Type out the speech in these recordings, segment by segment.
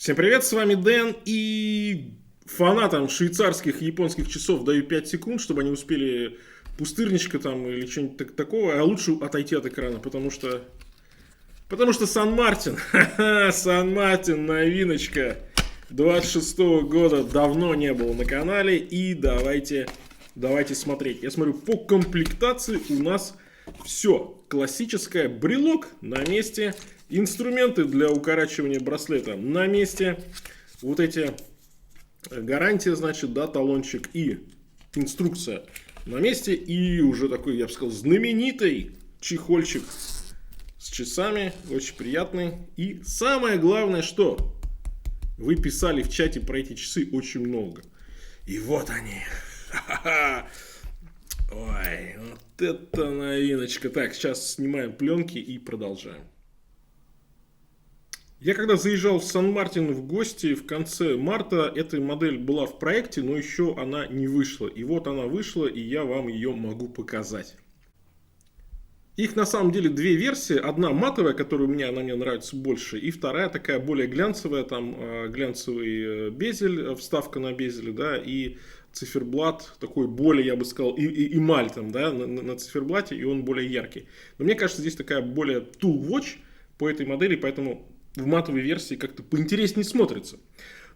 Всем привет, с вами Дэн, и фанатам швейцарских и японских часов даю 5 секунд, чтобы они успели пустырничка там или что-нибудь такого, а лучше отойти от экрана, потому что Сан-Мартин, Сан-Мартин, новиночка 26-го года, давно не было на канале, и давайте смотреть. Я смотрю, по комплектации у нас все классическое, брелок на месте, инструменты для укорачивания браслета на месте, вот эти гарантия, значит, да, талончик и инструкция на месте, и уже такой, я бы сказал, знаменитый чехольчик с часами, очень приятный. И самое главное, что вы писали в чате про эти часы очень много. И вот они. Ой, вот это новиночка. Так, сейчас снимаем пленки и продолжаем. Я когда заезжал в Сан-Мартин в гости в конце марта, эта модель была в проекте, но еще она не вышла. И вот она вышла, и я вам ее могу показать. Их на самом деле две версии. Одна матовая, которая она мне нравится больше. И вторая такая более глянцевая. Там глянцевый безель, вставка на безеле, да, и циферблат такой более, я бы сказал, эмаль там, да, на циферблате, и он более яркий. Но мне кажется, здесь такая более tool watch по этой модели, поэтому в матовой версии как-то поинтереснее смотрится.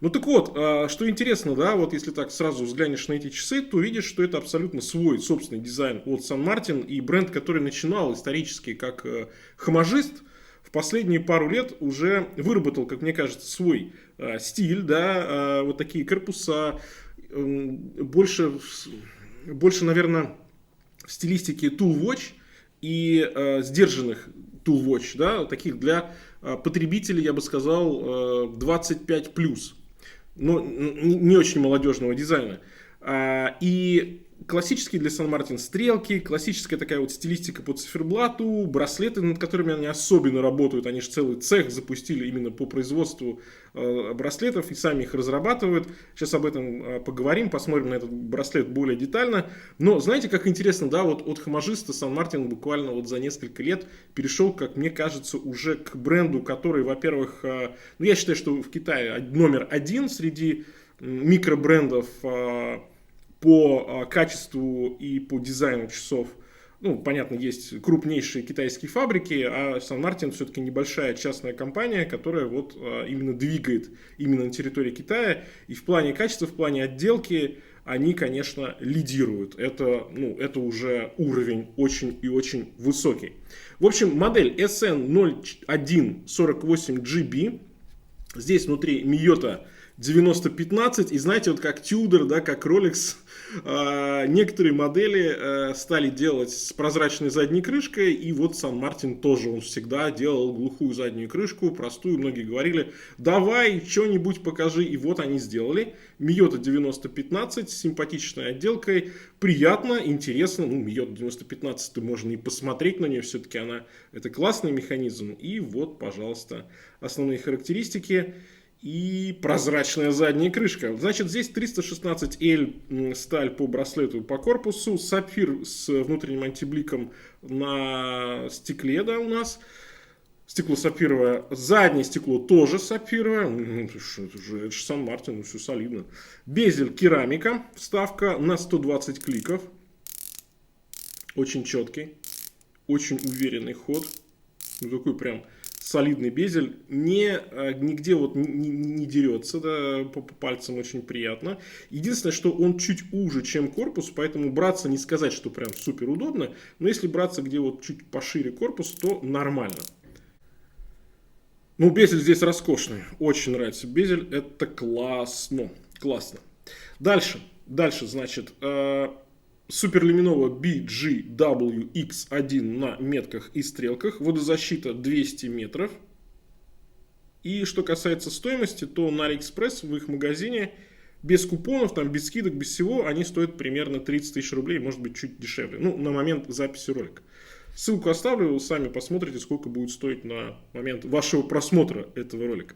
Ну так вот, что интересно, да, вот если так сразу взглянешь на эти часы, то увидишь, что это абсолютно свой собственный дизайн от Сан-Мартин, и бренд, который начинал исторически как хамажист, в последние пару лет уже выработал, как мне кажется, свой стиль, да, вот такие корпуса, больше, наверное, в стилистике Tool Watch и сдержанных Tool Watch, да, таких для потребителей, я бы сказал, 25+, но не очень молодежного дизайна. И классические для Сан-Мартин стрелки, классическая такая вот стилистика по циферблату, браслеты, над которыми они особенно работают, они же целый цех запустили именно по производству браслетов и сами их разрабатывают. Сейчас об этом поговорим, посмотрим на этот браслет более детально. Но знаете, как интересно, да, вот от хамажиста Сан-Мартин буквально вот за несколько лет перешел, как мне кажется, уже к бренду, который, во-первых, ну я считаю, что в Китае номер один среди микробрендов по качеству и по дизайну часов. Ну, понятно, есть крупнейшие китайские фабрики, а Сан-Мартин все-таки небольшая частная компания, которая вот именно двигает именно на территории Китая. И в плане качества, в плане отделки они, конечно, лидируют. Это уже уровень очень и очень высокий. В общем, модель SN0148GB. Здесь внутри Miyota 9015, и знаете, вот как Tudor, да, как Rolex, некоторые модели стали делать с прозрачной задней крышкой, и вот Сан-Мартин тоже, он всегда делал глухую заднюю крышку, простую, многие говорили, давай что-нибудь покажи, и вот они сделали. Miyota 9015 с симпатичной отделкой, приятно, интересно, ну, Miyota 9015 можно и посмотреть на нее, все-таки это классный механизм, и вот, пожалуйста, основные характеристики. И прозрачная задняя крышка. Значит, здесь 316L сталь по браслету, по корпусу. Сапфир с внутренним антибликом на стекле, да, у нас. Стекло сапфировое. Заднее стекло тоже сапфировое. Это же Сан-Мартин, все солидно. Безель керамика. Вставка на 120 кликов. Очень четкий. Очень уверенный ход. Ну, такой прям солидный безель, нигде вот не дерется, да, по пальцам очень приятно. Единственное, что он чуть уже, чем корпус, поэтому браться не сказать, что прям супер удобно, но если браться где вот чуть пошире корпус, то нормально. Ну, безель здесь роскошный, очень нравится безель, это классно. Дальше, значит, Супер Lenovo BGWX1 на метках и стрелках. Водозащита 200 метров. И что касается стоимости, то на AliExpress в их магазине без купонов, там, без скидок, без всего, они стоят примерно 30 тысяч рублей, может быть чуть дешевле. Ну, на момент записи ролика. Ссылку оставлю, вы сами посмотрите, сколько будет стоить на момент вашего просмотра этого ролика.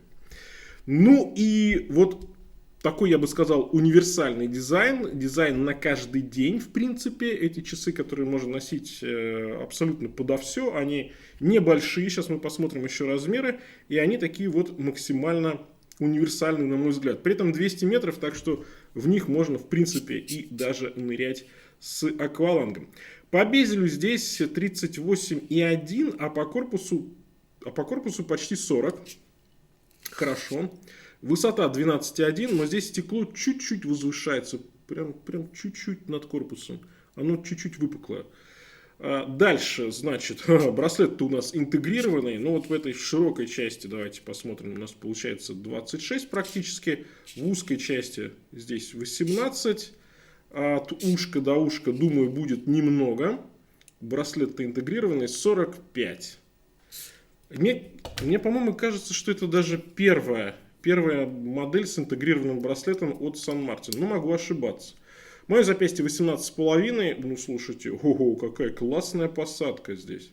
Ну и вот такой, я бы сказал, универсальный дизайн на каждый день, в принципе. Эти часы, которые можно носить абсолютно подо все, они небольшие, сейчас мы посмотрим еще размеры, и они такие вот максимально универсальный, на мой взгляд. При этом 200 метров, так что в них можно, в принципе, и даже нырять с аквалангом. По безелю здесь 38,1, а по корпусу почти 40. Хорошо. Высота 12,1, но здесь стекло чуть-чуть возвышается. Прям чуть-чуть над корпусом. Оно чуть-чуть выпуклое. Дальше, значит, браслет-то у нас интегрированный. Но вот в этой широкой части, давайте посмотрим, у нас получается 26 практически. В узкой части здесь 18. От ушка до ушка, думаю, будет немного. Браслет-то интегрированный 45. Мне, по-моему, кажется, что это даже первая модель с интегрированным браслетом от Сан Мартин. Но могу ошибаться. Мое запястье 18,5. Ну, слушайте, ого, какая классная посадка здесь.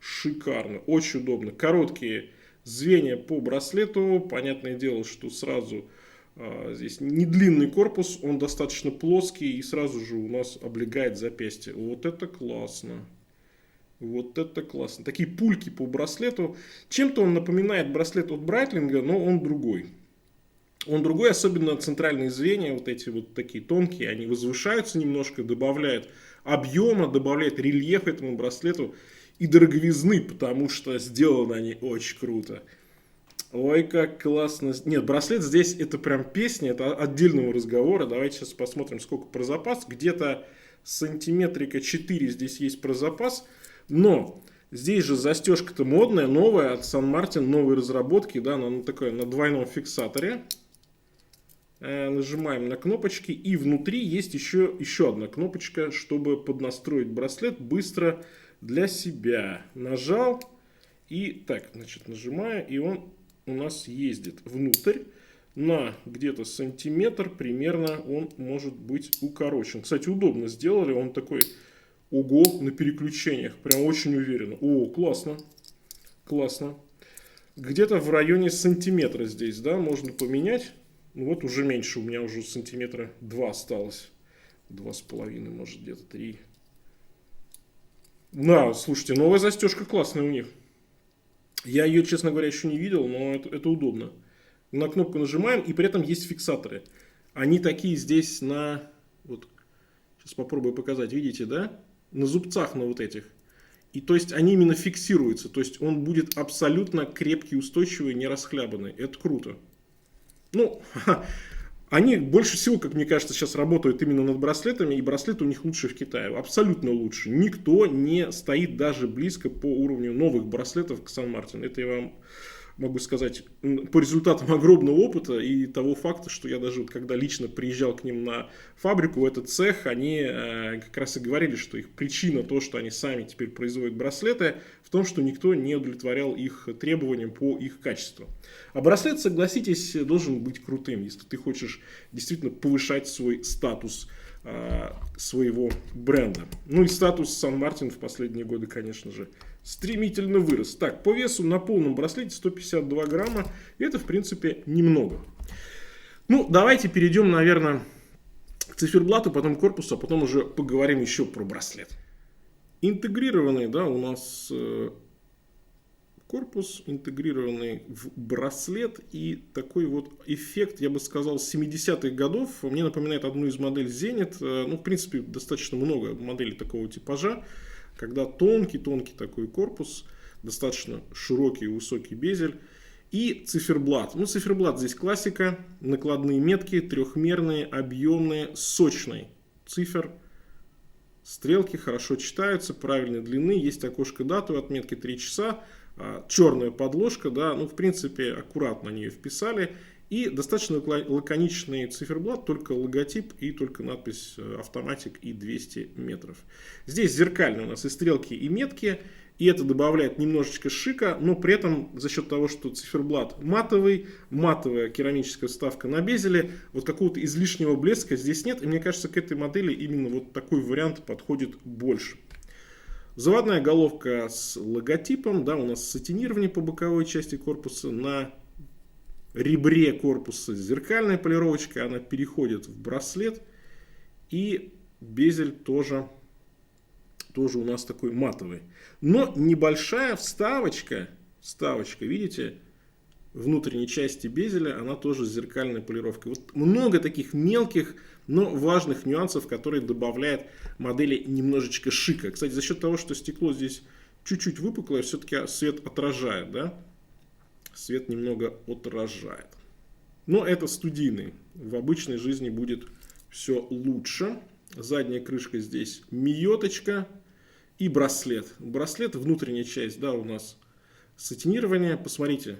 Шикарно, очень удобно. Короткие звенья по браслету. Понятное дело, что сразу здесь не длинный корпус, он достаточно плоский и сразу же у нас облегает запястье. Вот это классно. Вот это классно. Такие пульки по браслету. Чем-то он напоминает браслет от Брайтлинга, но он другой. Он другой, особенно центральные звенья, вот эти вот такие тонкие, они возвышаются немножко, добавляют объема, добавляют рельеф этому браслету и дороговизны, потому что сделаны они очень круто. Ой, как классно. Нет, браслет здесь это прям песня, это отдельного разговора. Давайте сейчас посмотрим, сколько про запас. Где-то сантиметрика 4 здесь есть про запас. Но здесь же застежка-то модная, новая от Сан Мартин, новые разработки, да, она такая на двойном фиксаторе. Нажимаем на кнопочки, и внутри есть еще одна кнопочка, чтобы поднастроить браслет быстро для себя. Нажал, и так, значит, нажимаю, и он у нас ездит внутрь. На где-то сантиметр примерно он может быть укорочен. Кстати, удобно сделали, он такой, ого, на переключениях, прям очень уверенно. О, классно, классно. Где-то в районе сантиметра здесь, да, можно поменять. Ну вот уже меньше, у меня уже сантиметра 2 осталось. 2,5, может где-то 3. Да, слушайте, новая застежка классная у них. Я ее, честно говоря, еще не видел, но это удобно. На кнопку нажимаем, и при этом есть фиксаторы. Они такие здесь на... Вот, сейчас попробую показать, видите, да? На зубцах на вот этих. И то есть они именно фиксируются. То есть он будет абсолютно крепкий, устойчивый, не расхлябанный. Это круто. Ну, они больше всего, как мне кажется, сейчас работают именно над браслетами, и браслет у них лучший в Китае, абсолютно лучше. Никто не стоит даже близко по уровню новых браслетов к Сан Мартин. Это я вам могу сказать по результатам огромного опыта и того факта, что я даже, когда лично приезжал к ним на фабрику, в этот цех, они как раз и говорили, что их причина, то, что они сами теперь производят браслеты, в том, что никто не удовлетворял их требованиям по их качеству. А браслет, согласитесь, должен быть крутым, если ты хочешь действительно повышать свой статус своего бренда. Ну и статус Сан Мартин в последние годы, конечно же, стремительно вырос. Так, по весу на полном браслете 152 грамма. И это, в принципе, немного. Ну, давайте перейдем, наверное, к циферблату, потом к корпусу, а потом уже поговорим еще про браслет. Интегрированный, да, у нас корпус, интегрированный в браслет. И такой вот эффект, я бы сказал, 70-х годов. Мне напоминает одну из моделей Zenit. Ну, в принципе, достаточно много моделей такого типажа. Когда тонкий такой корпус, достаточно широкий и высокий безель. И циферблат. Ну, циферблат здесь классика. Накладные метки, трехмерные, объемные, сочный цифер. Стрелки хорошо читаются, правильной длины. Есть окошко даты, отметки 3 часа. Черная подложка, да, ну, в принципе, аккуратно они ее вписали. И достаточно лаконичный циферблат, только логотип и только надпись «Автоматик» и 200 метров. Здесь зеркальные у нас и стрелки, и метки. И это добавляет немножечко шика, но при этом за счет того, что циферблат матовый, матовая керамическая вставка на безеле, вот какого-то излишнего блеска здесь нет. И мне кажется, к этой модели именно вот такой вариант подходит больше. Заводная головка с логотипом, да, у нас сатинирование по боковой части корпуса, на ребре корпуса зеркальная полировочка, она переходит в браслет, и безель тоже у нас такой матовый. Но небольшая вставочка, видите, внутренней части безеля, она тоже с зеркальной полировкой. Вот много таких мелких, но важных нюансов, которые добавляют модели немножечко шика. Кстати, за счет того, что стекло здесь чуть-чуть выпуклое, все-таки свет отражает, да? Свет немного отражает. Но это студийный. В обычной жизни будет все лучше. Задняя крышка здесь миоточка и браслет. Браслет, внутренняя часть, да, у нас сатинирование. Посмотрите.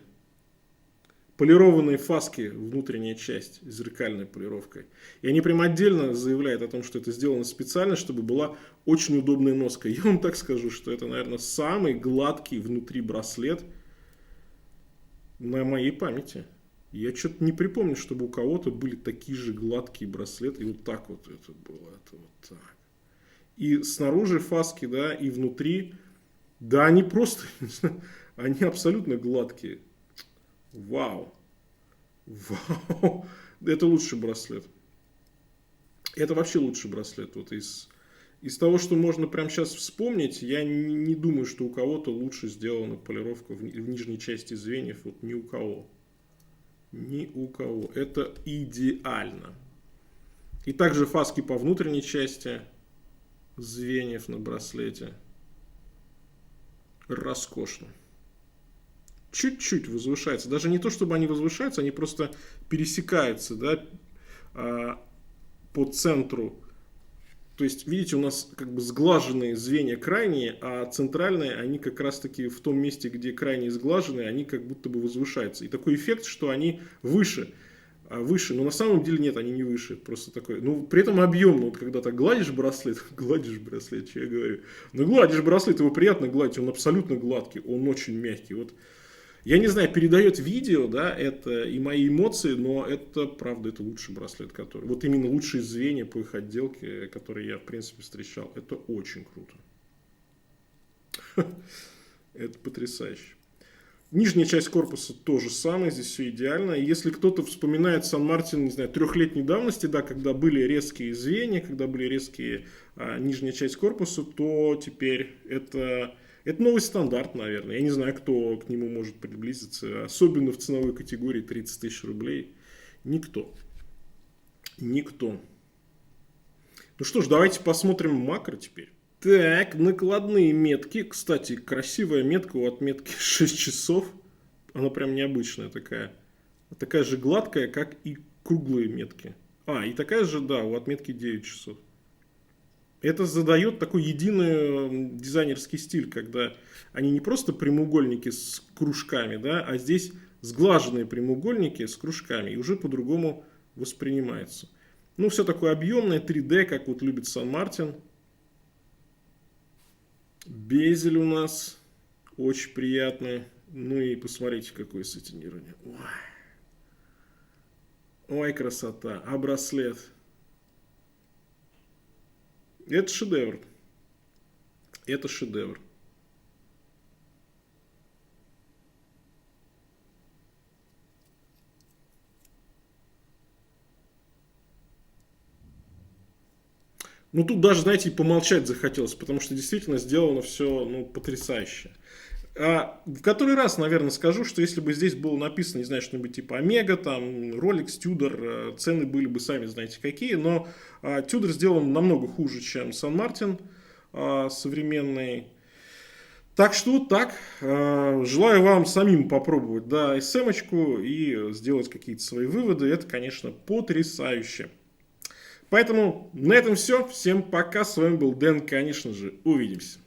Полированные фаски, внутренняя часть, с зеркальной полировкой. И они прям отдельно заявляют о том, что это сделано специально, чтобы была очень удобная носка. Я вам так скажу, что это, наверное, самый гладкий внутри браслет на моей памяти. Я что-то не припомню, чтобы у кого-то были такие же гладкие браслеты. И вот так вот это было. Это вот так. И снаружи фаски, да, и внутри. Да, они просто, они абсолютно гладкие. Вау. Вау. Это лучший браслет. Это вообще лучший браслет. Вот из того, что можно прямо сейчас вспомнить, я не думаю, что у кого-то лучше сделана полировка в нижней части звеньев. Вот ни у кого. Ни у кого. Это идеально. И также фаски по внутренней части звеньев на браслете. Роскошно. Чуть-чуть возвышается. Даже не то, чтобы они возвышаются, они просто пересекаются, да, по центру. То есть, видите, у нас как бы сглаженные звенья крайние, а центральные, они как раз-таки в том месте, где крайние сглаженные, они как будто бы возвышаются. И такой эффект, что они выше. Но на самом деле нет, они не выше. Просто такой. Ну, при этом объемно. Вот когда ты гладишь браслет, что я говорю. Ну, гладишь браслет, его приятно гладить, он абсолютно гладкий, он очень мягкий. Вот. Я не знаю, передает видео, да, это и мои эмоции, но это, правда, это лучший браслет, который... Вот именно лучшие звенья по их отделке, которые я, в принципе, встречал. Это очень круто. Это потрясающе. Нижняя часть корпуса то же самое, здесь все идеально. И если кто-то вспоминает Сан-Мартин, не знаю, 3-летней давности, да, когда были резкие звенья, когда были резкие нижняя часть корпуса, то теперь это новый стандарт, наверное. Я не знаю, кто к нему может приблизиться, особенно в ценовой категории 30 тысяч рублей. Никто. Никто. Ну что ж, давайте посмотрим макро теперь. Так, накладные метки. Кстати, красивая метка у отметки 6 часов. Она прям необычная такая. Такая же гладкая, как и круглые метки. И такая же, да, у отметки 9 часов. Это задает такой единый дизайнерский стиль, когда они не просто прямоугольники с кружками, да, а здесь сглаженные прямоугольники с кружками. И уже по-другому воспринимается. Ну, все такое объемное, 3D, как вот любит Сан-Мартин. Безель у нас очень приятный. Ну и посмотрите, какое сатинирование. Ой, красота. А браслет. Это шедевр. Это шедевр. Ну, тут даже, знаете, и помолчать захотелось, потому что действительно сделано все, ну, потрясающе. В который раз, наверное, скажу, что если бы здесь было написано, не знаю, что-нибудь типа Омега, там, Rolex, Tudor, цены были бы сами знаете какие, но Tudor сделан намного хуже, чем Сан-Мартин современный. Так что так, желаю вам самим попробовать, да, SM-очку и сделать какие-то свои выводы. Это, конечно, потрясающе. Поэтому на этом все. Всем пока. С вами был Дэн, конечно же. Увидимся.